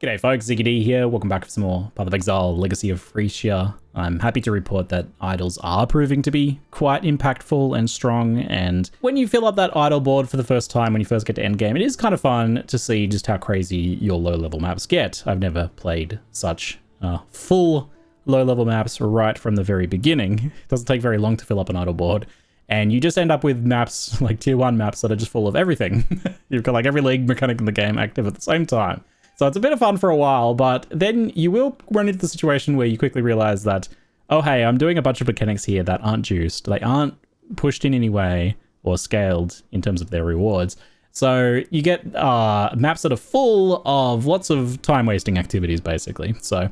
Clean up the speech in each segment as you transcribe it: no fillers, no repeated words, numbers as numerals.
G'day folks, ZiggyD here. Welcome back for some more Path of Exile, Legacy of Phrecia. I'm happy to report that idols are proving to be quite impactful and strong, and when you fill up that idol board for the first time when you first get to Endgame, it is kind of fun to see just how crazy your low-level maps get. I've never played such full low-level maps right from the very beginning. It doesn't take very long to fill up an idol board, and you just end up with maps, like tier 1 maps, that are just full of everything. You've got like every league mechanic in the game active at the same time. So it's a bit of fun for a while, but then you will run into the situation where you quickly realize that, oh hey, I'm doing a bunch of mechanics here that aren't juiced. They aren't pushed in any way or scaled in terms of their rewards. So you get maps that are full of lots of time-wasting activities, basically. So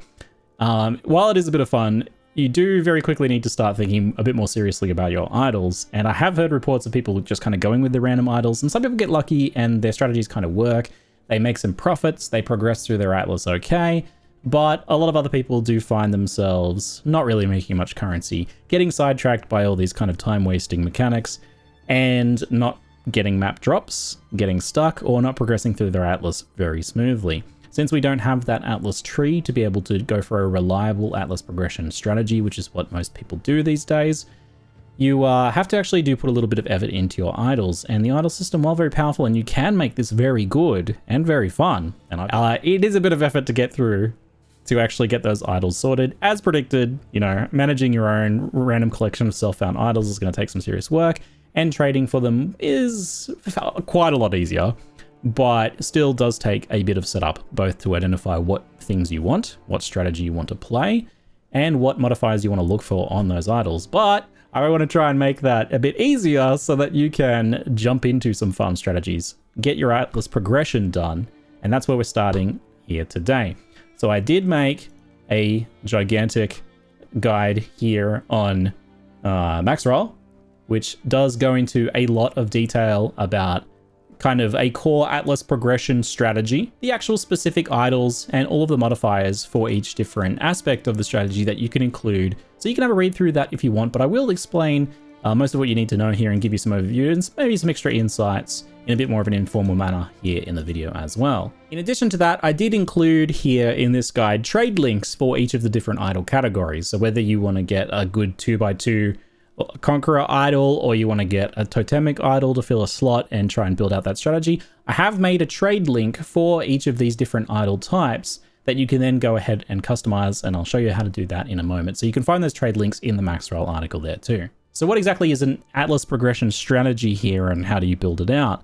while it is a bit of fun, you do very quickly need to start thinking a bit more seriously about your idols. And I have heard reports of people just kind of going with the random idols, and some people get lucky and their strategies kind of work. They make some profits, they progress through their atlas okay, but a lot of other people do find themselves not really making much currency, getting sidetracked by all these kind of time-wasting mechanics, and not getting map drops, getting stuck, or not progressing through their atlas very smoothly. Since we don't have that atlas tree to be able to go for a reliable atlas progression strategy, which is what most people do these days, you have to actually put a little bit of effort into your idols, and the idol system, while very powerful, and you can make this very good and very fun, and it is a bit of effort to get through to actually get those idols sorted. As predicted, you know, managing your own random collection of self-found idols is going to take some serious work, and trading for them is quite a lot easier, but still does take a bit of setup, both to identify what things you want, what strategy you want to play, and what modifiers you want to look for on those idols. But I want to try and make that a bit easier so that you can jump into some fun strategies, get your atlas progression done, and that's where we're starting here today. So I did make a gigantic guide here on Maxroll, which does go into a lot of detail about kind of a core atlas progression strategy, the actual specific idols, and all of the modifiers for each different aspect of the strategy that you can include. So you can have a read through that if you want, but I will explain most of what you need to know here and give you some overview and maybe some extra insights in a bit more of an informal manner here in the video as well. In addition to that, I did include here in this guide trade links for each of the different idol categories. So whether you want to get a good 2x2 Conqueror idol, or you want to get a totemic idol to fill a slot and try and build out that strategy, I have made a trade link for each of these different idol types that you can then go ahead and customize, and I'll show you how to do that in a moment. So you can find those trade links in the Maxroll article there too. So what exactly is an atlas progression strategy here, and how do you build it out?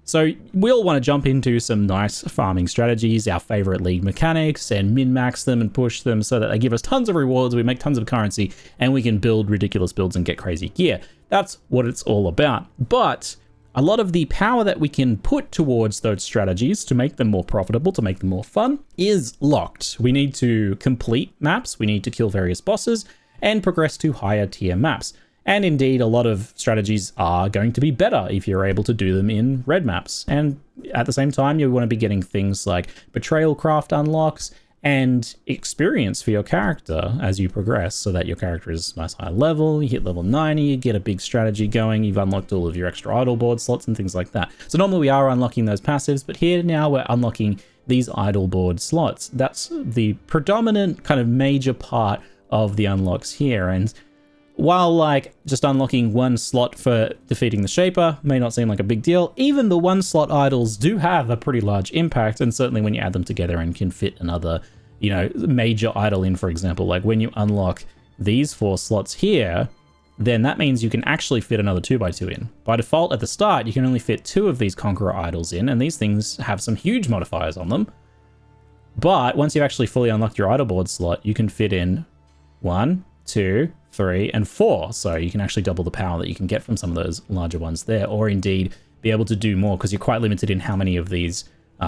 So we'll want to jump into some nice farming strategies, our favorite league mechanics, and min-max them and push them so that they give us tons of rewards, we make tons of currency, and we can build ridiculous builds and get crazy gear. That's what it's all about. But a lot of the power that we can put towards those strategies to make them more profitable, to make them more fun, is locked. We need to complete maps, we need to kill various bosses, and progress to higher tier maps. And indeed, a lot of strategies are going to be better if you're able to do them in red maps. And at the same time, you want to be getting things like Betrayal Craft unlocks and experience for your character as you progress, so that your character is nice high level, you hit level 90, you get a big strategy going, you've unlocked all of your extra idol board slots and things like that. So normally we are unlocking those passives, but here now we're unlocking these idol board slots. That's the predominant kind of major part of the unlocks here. And while like just unlocking one slot for defeating the Shaper may not seem like a big deal, even the one slot idols do have a pretty large impact, and certainly when you add them together and can fit another, you know, major idol in, for example, like when you unlock these 4 slots here, then that means you can actually fit another 2x2 in. By default at the start, you can only fit 2 of these Conqueror idols in, and these things have some huge modifiers on them. But once you've actually fully unlocked your idol board slot, you can fit in 1, 2, 3, and 4. So you can actually double the power that you can get from some of those larger ones there, or indeed be able to do more, because you're quite limited in how many of these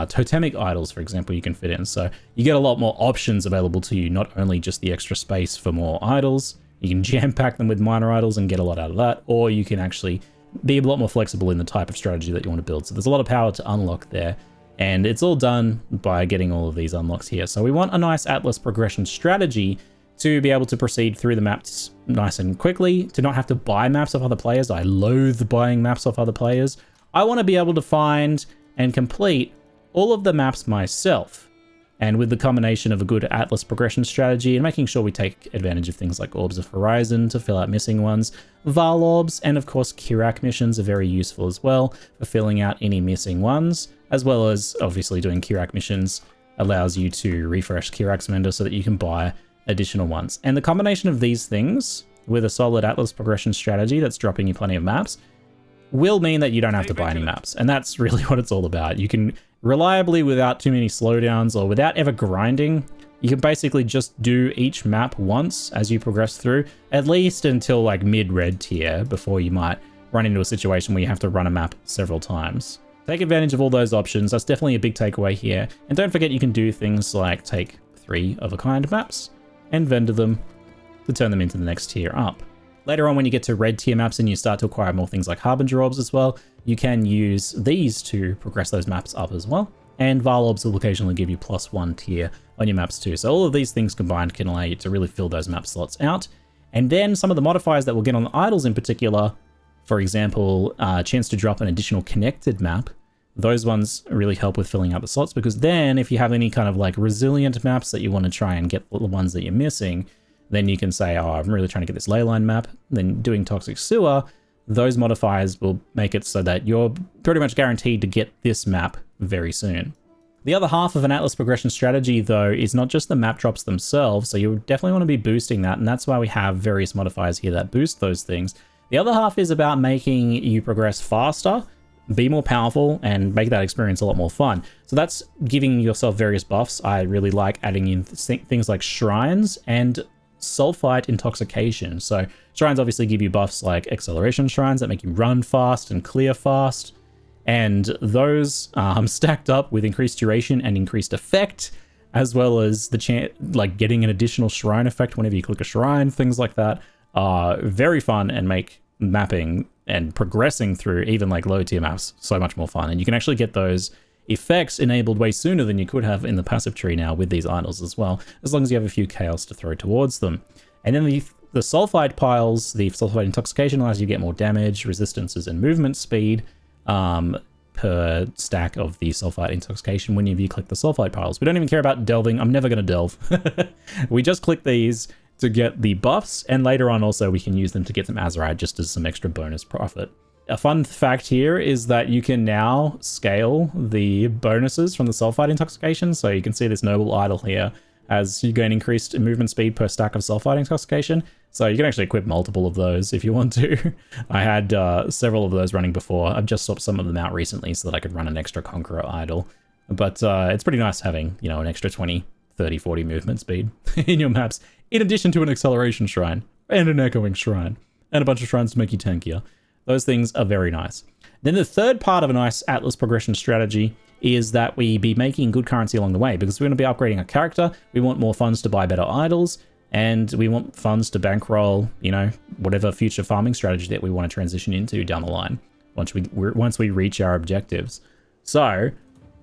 totemic idols, for example, you can fit in. So you get a lot more options available to you, not only just the extra space for more idols, you can jam pack them with minor idols and get a lot out of that, or you can actually be a lot more flexible in the type of strategy that you want to build. So there's a lot of power to unlock there, and it's all done by getting all of these unlocks here. So we want a nice atlas progression strategy to be able to proceed through the maps nice and quickly, to not have to buy maps off other players. I loathe buying maps off other players. I want to be able to find and complete all of the maps myself. And with the combination of a good Atlas progression strategy and making sure we take advantage of things like Orbs of Horizon to fill out missing ones, Val Orbs and of course Kirak missions are very useful as well for filling out any missing ones, as well as obviously doing Kirak missions allows you to refresh Kirak's vendor so that you can buy additional ones. And the combination of these things with a solid Atlas progression strategy that's dropping you plenty of maps will mean that you don't have to buy any maps. And that's really what it's all about. You can reliably, without too many slowdowns or without ever grinding, you can basically just do each map once as you progress through, at least until like mid-red tier, before you might run into a situation where you have to run a map several times. Take advantage of all those options. That's definitely a big takeaway here. And don't forget you can do things like take 3 of a kind maps and vendor them to turn them into the next tier up. Later on, when you get to red tier maps and you start to acquire more things like Harbinger Orbs as well, you can use these to progress those maps up as well. And Val Orbs will occasionally give you +1 tier on your maps too. So all of these things combined can allow you to really fill those map slots out. And then some of the modifiers that we'll get on the idols in particular, for example, chance to drop an additional connected map, those ones really help with filling out the slots, because then if you have any kind of like resilient maps that you want to try and get the ones that you're missing, then you can say, oh, I'm really trying to get this leyline map. Then doing Toxic Sewer, those modifiers will make it so that you're pretty much guaranteed to get this map very soon. The other half of an Atlas progression strategy, though, is not just the map drops themselves, so you definitely want to be boosting that, and that's why we have various modifiers here that boost those things. The other half is about making you progress faster, be more powerful, and make that experience a lot more fun. So that's giving yourself various buffs. I really like adding in things like shrines and sulfite intoxication. So shrines obviously give you buffs like acceleration shrines that make you run fast and clear fast, and those stacked up with increased duration and increased effect, as well as the chance like getting an additional shrine effect whenever you click a shrine. Things like that are very fun and make mapping and progressing through even like low tier maps so much more fun. And you can actually get those effects enabled way sooner than you could have in the passive tree now with these idols as well, as long as you have a few chaos to throw towards them. And then the sulfide piles, the sulfide intoxication allows you to get more damage, resistances, and movement speed per stack of the sulfide intoxication whenever you click the sulfide piles. We don't even care about delving. I'm never going to delve. We just click these to get the buffs, and later on also we can use them to get some Azerite just as some extra bonus profit. A fun fact here is that you can now scale the bonuses from the sulfide intoxication. So you can see this noble idol here as you gain increased movement speed per stack of sulfide intoxication. So you can actually equip multiple of those if you want to. I had several of those running before. I've just swapped some of them out recently so that I could run an extra Conqueror idol. But it's pretty nice having, you know, an extra 20, 30, 40 movement speed in your maps, in addition to an acceleration shrine and an echoing shrine and a bunch of shrines to make you tankier. Those things are very nice. Then the third part of a nice Atlas progression strategy is that we be making good currency along the way, because we're going to be upgrading our character. We want more funds to buy better idols, and we want funds to bankroll, you know, whatever future farming strategy that we want to transition into down the line once we reach our objectives. So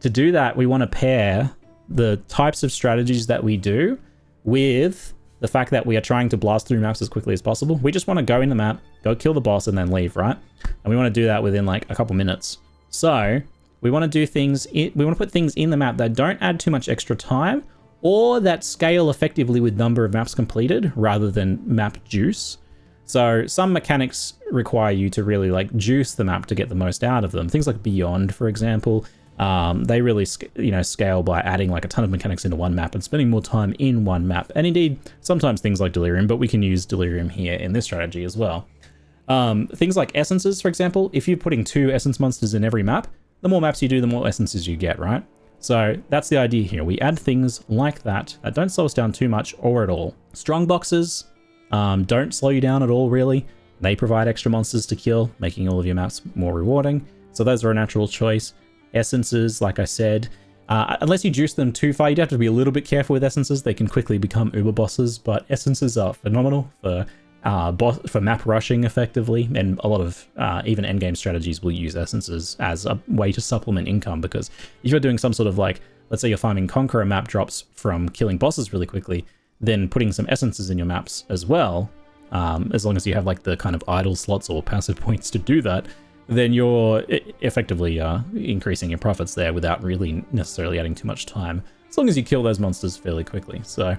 to do that, we want to pair the types of strategies that we do with the fact that we are trying to blast through maps as quickly as possible. We just want to go in the map, go kill the boss, and then leave, right? And we want to do that within like a couple minutes. So we want to do things, we want to put things in the map that don't add too much extra time, or that scale effectively with number of maps completed rather than map juice. So some mechanics require you to really like juice the map to get the most out of them. Things like Beyond, for example, they really scale by adding like a ton of mechanics into one map and spending more time in one map. And indeed, sometimes things like Delirium, but we can use Delirium here in this strategy as well. Things like essences, for example, if you're putting 2 essence monsters in every map, the more maps you do, the more essences you get, right? So that's the idea here. We add things like that don't slow us down too much or at all. Strong boxes don't slow you down at all, really. They provide extra monsters to kill, making all of your maps more rewarding. So those are a natural choice. Essences, like I said, unless you juice them too far, you'd have to be a little bit careful with essences. They can quickly become uber bosses, but essences are phenomenal for map rushing effectively, and a lot of even endgame strategies will use essences as a way to supplement income, because if you're doing some sort of like, let's say you're farming Conqueror map drops from killing bosses really quickly, then putting some essences in your maps as well, as long as you have like the kind of idle slots or passive points to do that, then you're effectively increasing your profits there without really necessarily adding too much time as long as you kill those monsters fairly quickly. So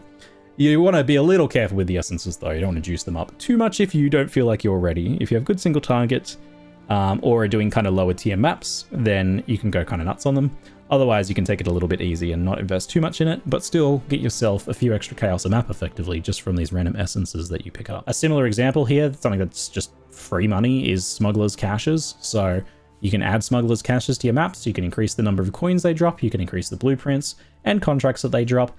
you want to be a little careful with the essences though. You don't want to juice them up too much if you don't feel like you're ready. If you have good single targets or are doing kind of lower tier maps, then you can go kind of nuts on them. Otherwise, you can take it a little bit easy and not invest too much in it, but still get yourself a few extra chaos a map effectively just from these random essences that you pick up. A similar example here, something that's just free money, is Smuggler's Caches. So you can add Smuggler's Caches to your maps, you can increase the number of coins they drop, you can increase the blueprints and contracts that they drop.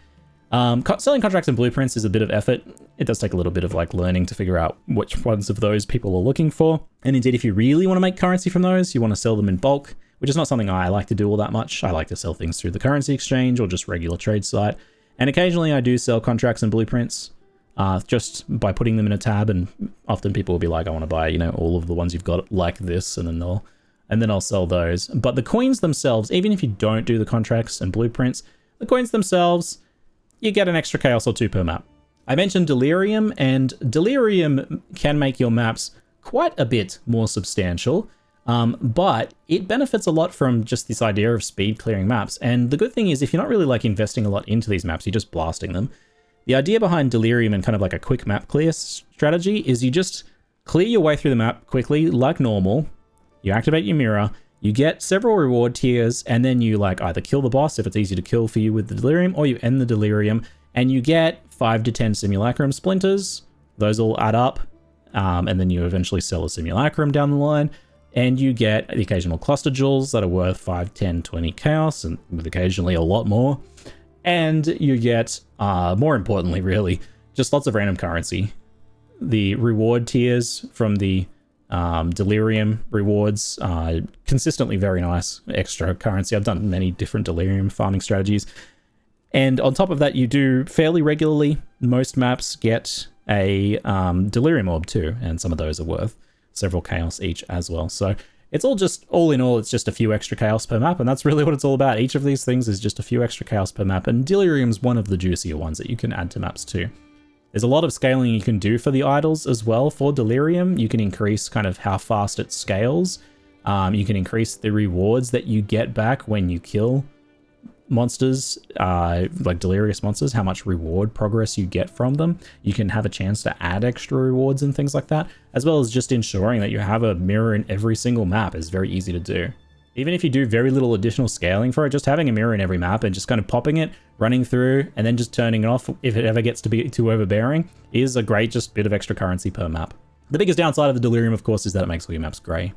Selling contracts and blueprints is a bit of effort. It does take a little bit of like learning to figure out which ones of those people are looking for. And indeed, if you really want to make currency from those, you want to sell them in bulk, which is not something I like to do all that much. I like to sell things through the currency exchange or just regular trade site. And occasionally I do sell contracts and blueprints just by putting them in a tab. And often people will be like, I want to buy, all of the ones you've got like this. And then I'll sell those. But the coins themselves, even if you don't do the contracts and blueprints, the coins themselves, you get an extra chaos or two per map. I mentioned Delirium, and Delirium can make your maps quite a bit more substantial. But it benefits a lot from just this idea of speed clearing maps. And the good thing is, if you're not really like investing a lot into these maps, you're just blasting them. The idea behind Delirium and kind of like a quick map clear strategy is you just clear your way through the map quickly, like normal. You activate your mirror, you get several reward tiers, and then you like either kill the boss if it's easy to kill for you with the Delirium, or you end the Delirium and you get 5 to 10 Simulacrum splinters. Those all add up. And then you eventually sell a Simulacrum down the line. And you get the occasional cluster jewels that are worth 5, 10, 20 chaos, and with occasionally a lot more. And you get, more importantly, really, just lots of random currency. The reward tiers from the Delirium rewards, consistently very nice extra currency. I've done many different Delirium farming strategies. And on top of that, you do fairly regularly. Most maps get a Delirium orb too, and some of those are worth several chaos each as well. So it's all in all, it's just a few extra chaos per map, and that's really what it's all about. Each of these things is just a few extra chaos per map, and Delirium's one of the juicier ones that you can add to maps too. There's a lot of scaling you can do for the idols as well for Delirium. You can increase kind of how fast it scales. You can increase the rewards that you get back when you kill monsters, like delirious monsters, how much reward progress you get from them. You can have a chance to add extra rewards and things like that, as well as just ensuring that you have a mirror in every single map is very easy to do. Even if you do very little additional scaling for it, just having a mirror in every map and just kind of popping it, running through, and then just turning it off if it ever gets to be too overbearing is a great just bit of extra currency per map. The biggest downside of the Delirium, of course, is that it makes all your maps grey.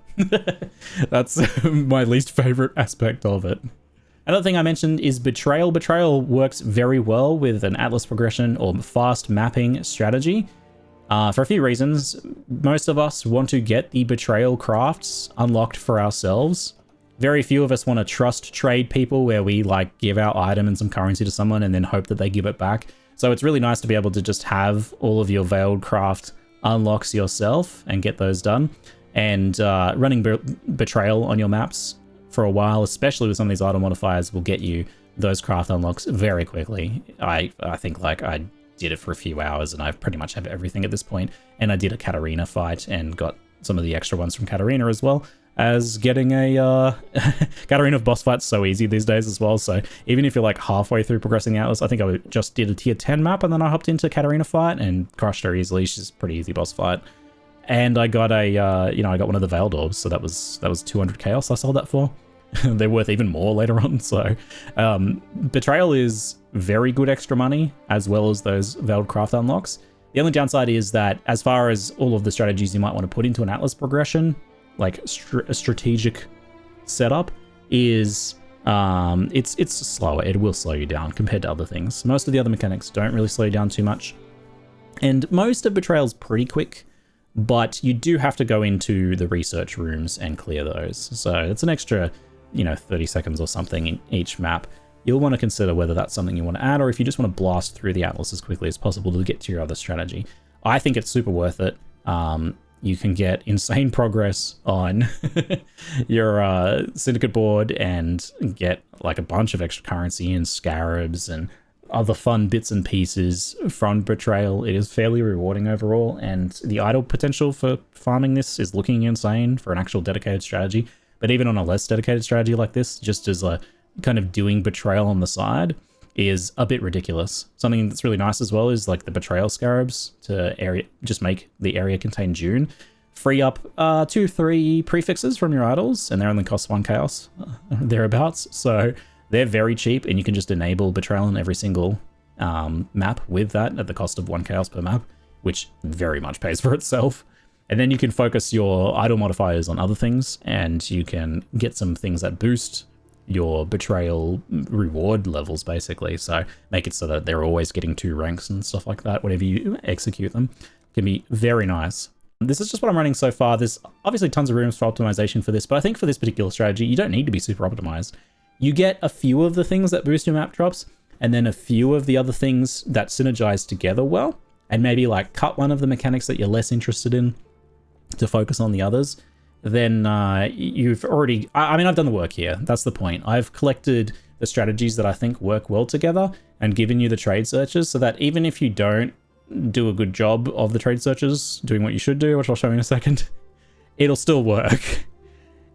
That's my least favorite aspect of it. Another thing I mentioned is Betrayal. Betrayal works very well with an Atlas progression or fast mapping strategy for a few reasons. Most of us want to get the Betrayal crafts unlocked for ourselves. Very few of us want to trust trade people where we like give our item and some currency to someone and then hope that they give it back. So it's really nice to be able to just have all of your Veiled Craft unlocks yourself and get those done. And running Betrayal on your maps for a while, especially with some of these item modifiers, will get you those craft unlocks very quickly. I think like I did it for a few hours and I pretty much have everything at this point. And I did a Katarina fight and got some of the extra ones from Katarina, as well as getting a Katarina boss fight's so easy these days as well. So even if you're like halfway through progressing the Atlas, I think I just did a tier 10 map and then I hopped into Katarina fight and crushed her easily. She's a pretty easy boss fight. And I got I got one of the Veiled Orbs, so that was 200 chaos I sold that for. They're worth even more later on. So Betrayal is very good extra money, as well as those Veiled Craft unlocks. The only downside is that as far as all of the strategies you might want to put into an Atlas progression, like a strategic setup, is it's slower. It will slow you down compared to other things. Most of the other mechanics don't really slow you down too much. And most of Betrayal's pretty quick, but you do have to go into the research rooms and clear those. So it's an extra 30 seconds or something in each map. You'll want to consider whether that's something you want to add, or if you just want to blast through the Atlas as quickly as possible to get to your other strategy. I think it's super worth it. You can get insane progress on your Syndicate board and get like a bunch of extra currency and scarabs and other fun bits and pieces from Betrayal. It is fairly rewarding overall, and the idle potential for farming this is looking insane for an actual dedicated strategy. But even on a less dedicated strategy like this, just as a kind of doing Betrayal on the side, is a bit ridiculous. Something that's really nice as well is like the Betrayal Scarabs to just make the area contain June. Free up 2-3 prefixes from your idols, and they only cost 1 chaos, thereabouts. So they're very cheap, and you can just enable Betrayal in every single map with that at the cost of 1 chaos per map, which very much pays for itself. And then you can focus your idol modifiers on other things, and you can get some things that boost your Betrayal reward levels, basically. So make it so that they're always getting 2 ranks and stuff like that whenever you execute them. It can be very nice. This is just what I'm running so far. There's obviously tons of rooms for optimization for this, but I think for this particular strategy, you don't need to be super optimized. You get a few of the things that boost your map drops, and then a few of the other things that synergize together well, and maybe like cut one of the mechanics that you're less interested in to focus on the others. Then you've already... I mean, I've done the work here. That's the point. I've collected the strategies that I think work well together and given you the trade searches so that even if you don't do a good job of the trade searches, doing what you should do, which I'll show you in a second, it'll still work.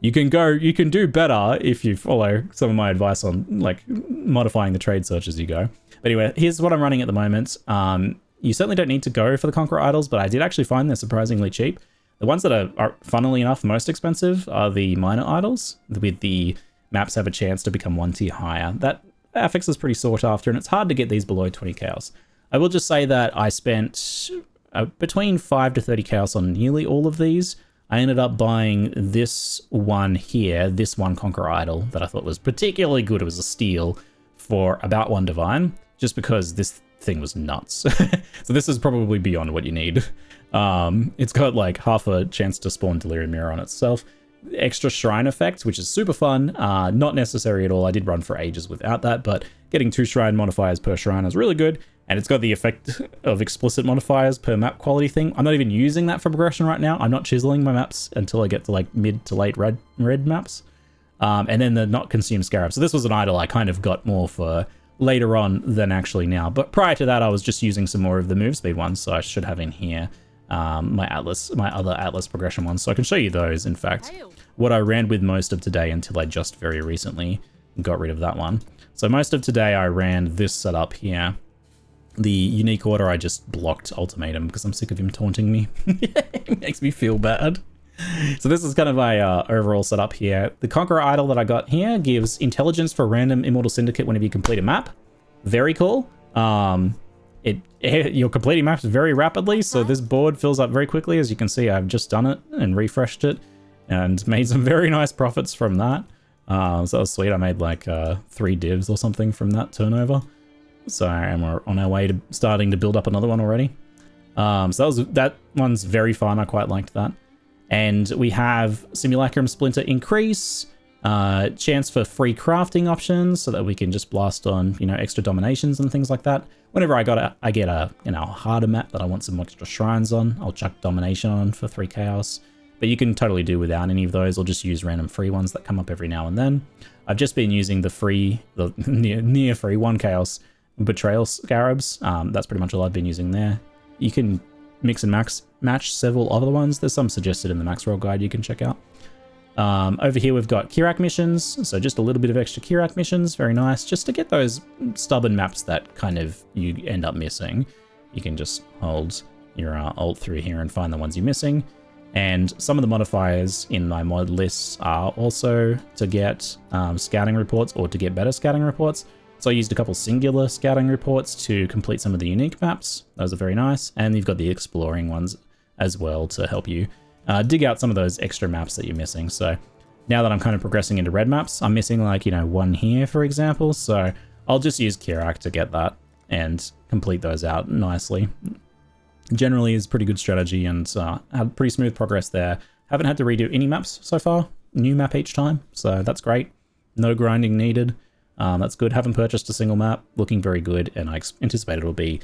You can do better if you follow some of my advice on like modifying the trade search as you go. But anyway, here's what I'm running at the moment. You certainly don't need to go for the Conqueror idols, but I did actually find they're surprisingly cheap. The ones that are funnily enough most expensive are the minor idols, with the maps have a chance to become 1 tier higher. That affix is pretty sought after, and it's hard to get these below 20 chaos. I will just say that I spent between 5 to 30 chaos on nearly all of these. I ended up buying this one here, this one Conqueror idol that I thought was particularly good. It was a steal for about 1 divine, just because this thing was nuts. So this is probably beyond what you need. It's got like half a chance to spawn Delirium Mirror on itself. Extra shrine effect, which is super fun. Not necessary at all. I did run for ages without that, but getting 2 shrine modifiers per shrine is really good. And it's got the effect of explicit modifiers per map quality thing. I'm not even using that for progression right now. I'm not chiseling my maps until I get to like mid to late red maps. And then the not consume scarab. So this was an idol I kind of got more for later on than actually now. But prior to that, I was just using some more of the move speed ones. So I should have in here my other Atlas progression ones. So I can show you those, in fact. What I ran with most of today until I just very recently got rid of that one. So most of today I ran this setup here. The unique order, I just blocked Ultimatum because I'm sick of him taunting me. It makes me feel bad. So this is kind of my overall setup here. The Conqueror idol that I got here gives intelligence for random Immortal Syndicate whenever you complete a map. Very cool. You're completing maps very rapidly, so this board fills up very quickly. As you can see, I've just done it and refreshed it and made some very nice profits from that. So that was sweet. I made like 3 divs or something from that turnover. So we're on our way to starting to build up another one already. So that one's very fun. I quite liked that. And we have Simulacrum Splinter increase, chance for free crafting options so that we can just blast on, extra dominations and things like that. Whenever I get a harder map that I want some extra shrines on, I'll chuck domination on for 3 chaos. But you can totally do without any of those, or just use random free ones that come up every now and then. I've just been using the near free 1 chaos Betrayal Scarabs. That's pretty much all I've been using there. You can mix and match several other ones. There's some suggested in the Maxroll guide you can check out. Over here we've got Kirak missions, so just a little bit of extra Kirak missions, very nice, just to get those stubborn maps that kind of you end up missing. You can just hold your alt through here and find the ones you're missing. And some of the modifiers in my mod lists are also to get scouting reports or to get better scouting reports. So I used a couple singular scouting reports to complete some of the unique maps. Those are very nice. And you've got the exploring ones as well to help you dig out some of those extra maps that you're missing. So now that I'm kind of progressing into red maps, I'm missing like, one here, for example. So I'll just use Kirak to get that and complete those out nicely. Generally is pretty good strategy and had pretty smooth progress there. Haven't had to redo any maps so far. New map each time. So that's great. No grinding needed. That's good. Haven't purchased a single map. Looking very good, and I anticipate it'll be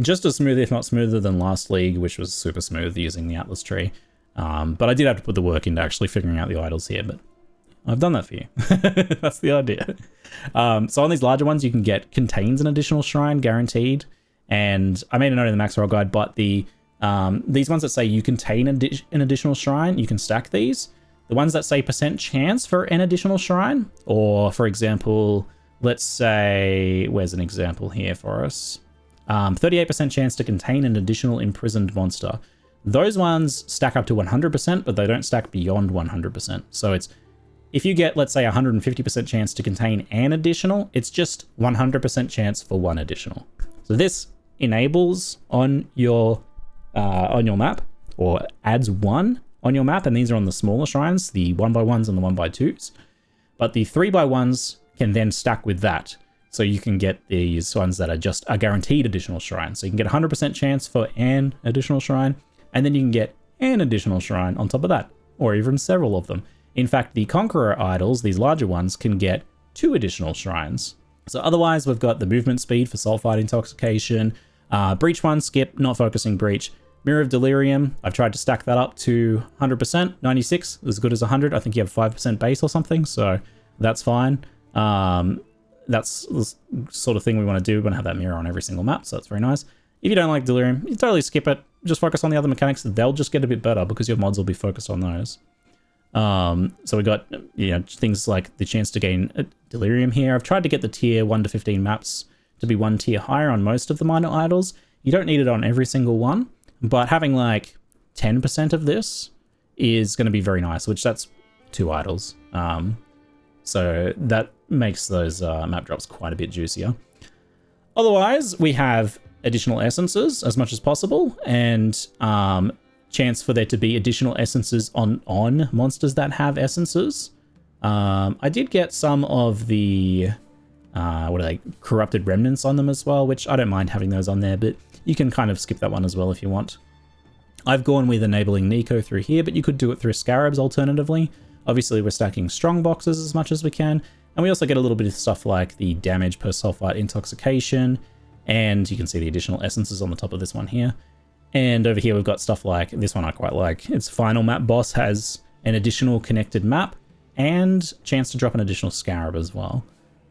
just as smooth, if not smoother, than last league, which was super smooth using the Atlas tree. But I did have to put the work into actually figuring out the idols here, but I've done that for you. That's the idea. So on these larger ones, you can get contains an additional shrine, guaranteed. And I made a note in the Maxroll guide, but these ones that say you contain an additional shrine, you can stack these. The ones that say % chance for an additional shrine, or for example, let's say, where's an example here for us? 38% chance to contain an additional imprisoned monster. Those ones stack up to 100%, but they don't stack beyond 100%. So it's, if you get, let's say, 150% chance to contain an additional, it's just 100% chance for one additional. So this enables on your map, or adds one on your map, and these are on the smaller shrines, the 1x1s and the 1x2s. But the 3x1s can then stack with that. So you can get these ones that are just a guaranteed additional shrine. So you can get 100% chance for an additional shrine, and then you can get an additional shrine on top of that, or even several of them. In fact, the Conqueror idols, these larger ones, can get 2 additional shrines. So otherwise, we've got the movement speed for Sulfide Intoxication, Breach 1, skip, not focusing Breach. Mirror of Delirium, I've tried to stack that up to 100%, 96, as good as 100. I think you have 5% base or something, so that's fine. That's the sort of thing we want to do. We want to have that mirror on every single map, so that's very nice. If you don't like Delirium, you totally skip it. Just focus on the other mechanics. They'll just get a bit better because your mods will be focused on those. So we got, you know, things like the chance to gain Delirium here. I've tried to get the tier 1 to 15 maps to be 1 tier higher on most of the minor idols. You don't need it on every single one, but having like 10% of this is going to be very nice, which that's 2 idols. So that makes those map drops quite a bit juicier. Otherwise, we have additional essences as much as possible, and chance for there to be additional essences on monsters that have essences. I did get some of the what are they, corrupted remnants on them as well, which I don't mind having those on there, but you can kind of skip that one as well if you want. I've gone with enabling Nico through here, but you could do it through Scarabs alternatively. Obviously, we're stacking strong boxes as much as we can, and we also get a little bit of stuff like the damage per Sulfide Intoxication, and you can see the additional essences on the top of this one here. And over here we've got stuff like, this one I quite like, its final map boss has an additional connected map and chance to drop an additional Scarab as well.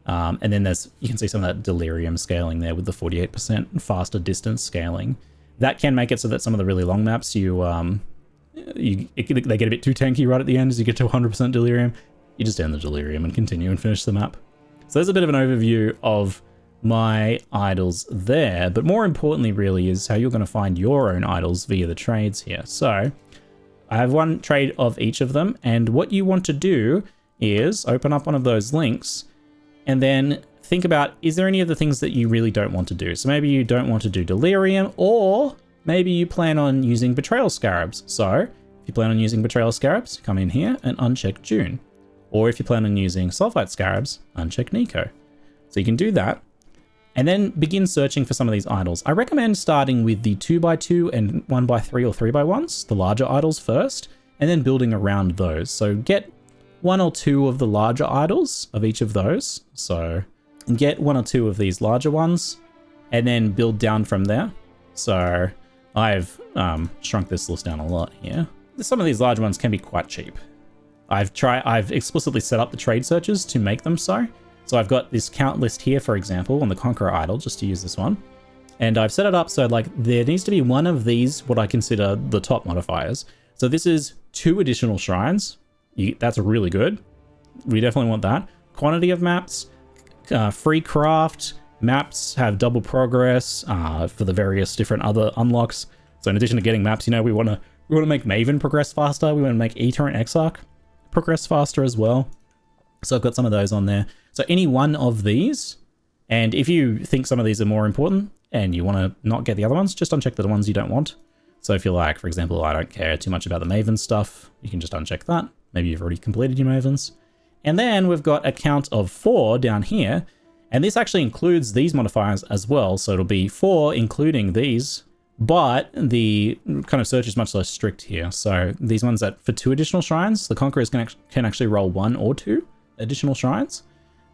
And then there's, you can see some of that Delirium scaling there with the 48% faster distance scaling. That can make it so that some of the really long maps, they get a bit too tanky right at the end as you get to 100% Delirium. You just end the Delirium and continue and finish the map. So there's a bit of an overview of my idols there, but more importantly really is how you're going to find your own idols via the trades here. So I have one trade of each of them, and what you want to do is open up one of those links and then think about, is there any of the things that you really don't want to do? So maybe you don't want to do Delirium, or maybe you plan on using Betrayal Scarabs. So if you plan on using Betrayal Scarabs, come in here and uncheck June. Or if you plan on using Sulfite Scarabs, uncheck Nico. So you can do that, and then begin searching for some of these idols. I recommend starting with the 2x2 and 1x3 or 3x1s, the larger idols first, and then building around those. So get 1 or 2 of the larger idols of each of those. So get 1 or 2 of these larger ones, and then build down from there. So I've shrunk this list down a lot here. Some of these large ones can be quite cheap. I've explicitly set up the trade searches to make them so. So I've got this count list here, for example, on the Conqueror idol, just to use this one. And I've set it up so like there needs to be one of these, what I consider the top modifiers. So this is 2 additional shrines. That's really good. We definitely want that. Quantity of maps, free craft, maps have double progress for the various different other unlocks. So in addition to getting maps, you know, we want to make Maven progress faster. We want to make Eater and Exarch progress faster as well. So I've got some of those on there. So any one of these, and if you think some of these are more important and you want to not get the other ones, just uncheck the ones you don't want. So if you're like, for example, I don't care too much about the Maven stuff, you can just uncheck that. Maybe you've already completed your Mavens. And then we've got a count of 4 down here, and this actually includes these modifiers as well. So it'll be 4 including these, but the kind of search is much less strict here. So these ones that for 2 additional shrines, the Conquerors can actually roll 1 or 2 additional shrines.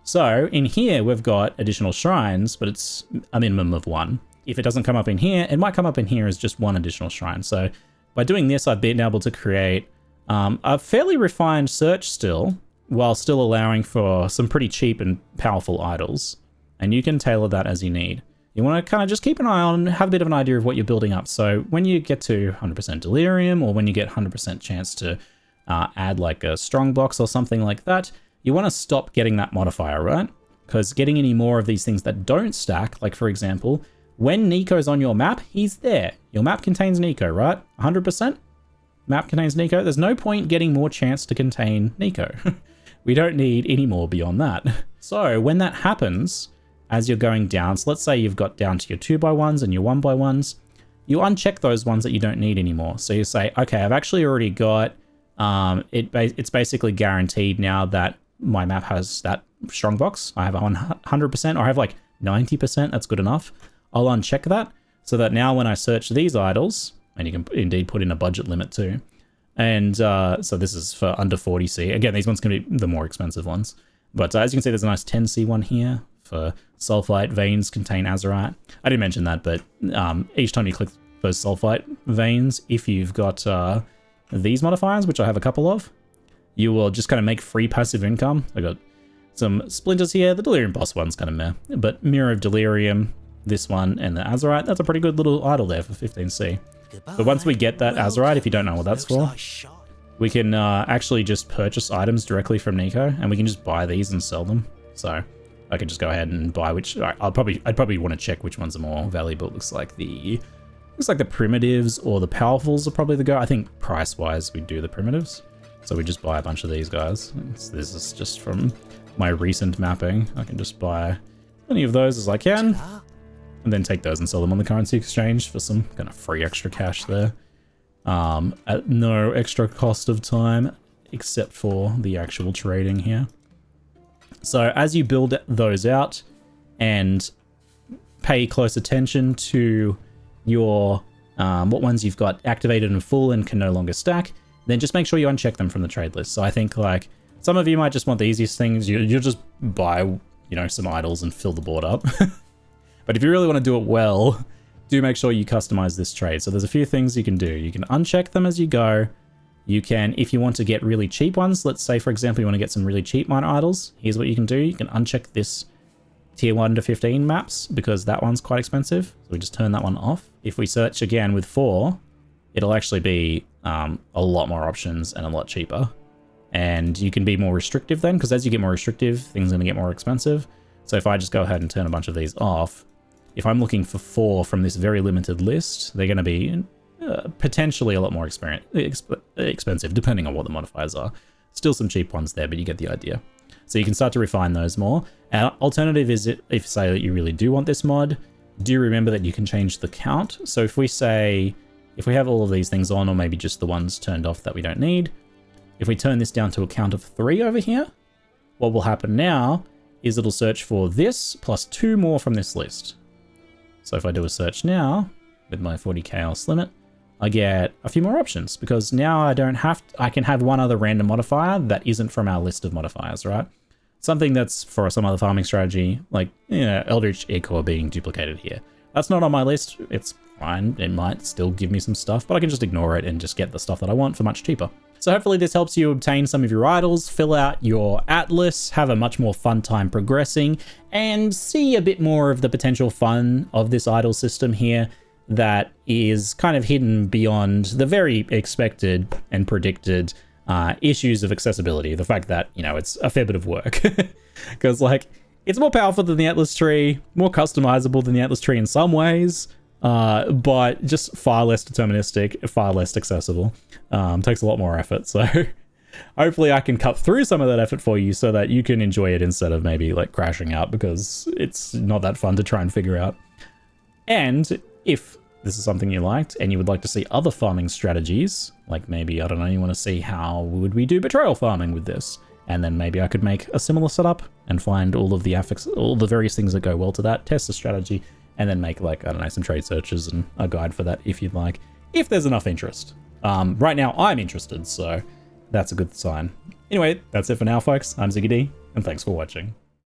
So in here, we've got additional shrines, but it's a minimum of 1. If it doesn't come up in here, it might come up in here as just 1 additional shrine. So by doing this, I've been able to create a fairly refined search still, while still allowing for some pretty cheap and powerful idols. And you can tailor that as you need. You want to kind of just keep an eye on, have a bit of an idea of what you're building up. So when you get to 100% Delirium, or when you get 100% chance to add like a strong box or something like that, you want to stop getting that modifier, right? because getting any more of these things that don't stack, like for example, when Nico's on your map, he's there. Your map contains Nico, right? 100%? Map contains Nico. There's no point getting more chance to contain Nico. We don't need any more beyond that. So when that happens, as you're going down, so let's say you've got down to your 2x1s and your 1x1s, you uncheck those ones that you don't need anymore. So you say, okay, I've actually already got, it's basically guaranteed now that my map has that strongbox. I have 100% or I have like 90%, that's good enough. I'll uncheck that so that now when I search these idols, and you can indeed put in a budget limit too. And so this is for under 40C. Again, these ones can be the more expensive ones. But as you can see, there's a nice 10C one here for sulfite veins contain azurite. I didn't mention that, but each time you click those sulfite veins, if you've got these modifiers, which I have a couple of, you will just kind of make free passive income. I got some splinters here. The Delirium boss one's kind of meh, but Mirror of Delirium, this one, and the azurite, that's a pretty good little idol there for 15C. But once we get that azurite, if you don't know what that's for, we can actually just purchase items directly from Nico, and we can just buy these and sell them. So I can just go ahead and buy which. I'd probably want to check which ones are more valuable. It looks like the primitives or the powerfuls are probably the go. I think price wise, we do the primitives. So we just buy a bunch of these guys. This is just from my recent mapping. I can just buy as many of those as I can, and then take those and sell them on the currency exchange for some kind of free extra cash there. At no extra cost of time, except for the actual trading here. So as you build those out and pay close attention to your what ones you've got activated and full and can no longer stack, then just make sure you uncheck them from the trade list. So I think like some of you might just want the easiest things. You'll just buy, you know, some idols and fill the board up. But if you really want to do it well, do make sure you customize this trade. So there's a few things you can do. You can uncheck them as you go. You can, if you want to get really cheap ones, let's say, for example, you want to get some really cheap minor idols. Here's what you can do. You can uncheck this tier 1 to 15 maps because that one's quite expensive. So we just turn that one off. If we search again with 4, it'll actually be a lot more options and a lot cheaper. And you can be more restrictive then, because as you get more restrictive, things are going to get more expensive. So if I just go ahead and turn a bunch of these off, if I'm looking for 4 from this very limited list, they're going to be potentially a lot more expensive, depending on what the modifiers are. Still some cheap ones there, but you get the idea. So you can start to refine those more. Alternative is if say that you really do want this mod, do remember that you can change the count. So if we have all of these things on, or maybe just the ones turned off that we don't need, if we turn this down to a count of 3 over here, what will happen now is it'll search for this plus 2 more from this list. So if I do a search now with my 40 chaos limit, I get a few more options because now I can have one other random modifier that isn't from our list of modifiers, right? Something that's for some other farming strategy, like, you know, Eldritch Echo being duplicated here. That's not on my list. It's fine. It might still give me some stuff, but I can just ignore it and just get the stuff that I want for much cheaper. So hopefully this helps you obtain some of your idols, fill out your atlas, have a much more fun time progressing, and see a bit more of the potential fun of this idol system here that is kind of hidden beyond the very expected and predicted issues of accessibility. The fact that, you know, it's a fair bit of work. Because, like, it's more powerful than the Atlas tree, more customizable than the Atlas tree in some ways, but just far less deterministic, far less accessible. Takes a lot more effort, so hopefully I can cut through some of that effort for you so that you can enjoy it instead of maybe like crashing out because it's not that fun to try and figure out. And if this is something you liked and you would like to see other farming strategies, like maybe, I don't know, you want to see how would we do betrayal farming with this, and then maybe I could make a similar setup and find all of the affix, all the various things that go well to that, test the strategy, and then make, like, I don't know, some trade searches and a guide for that if you'd like, if there's enough interest. Right now I'm interested, so that's a good sign. Anyway, that's it for now, folks. I'm Ziggy D, and thanks for watching.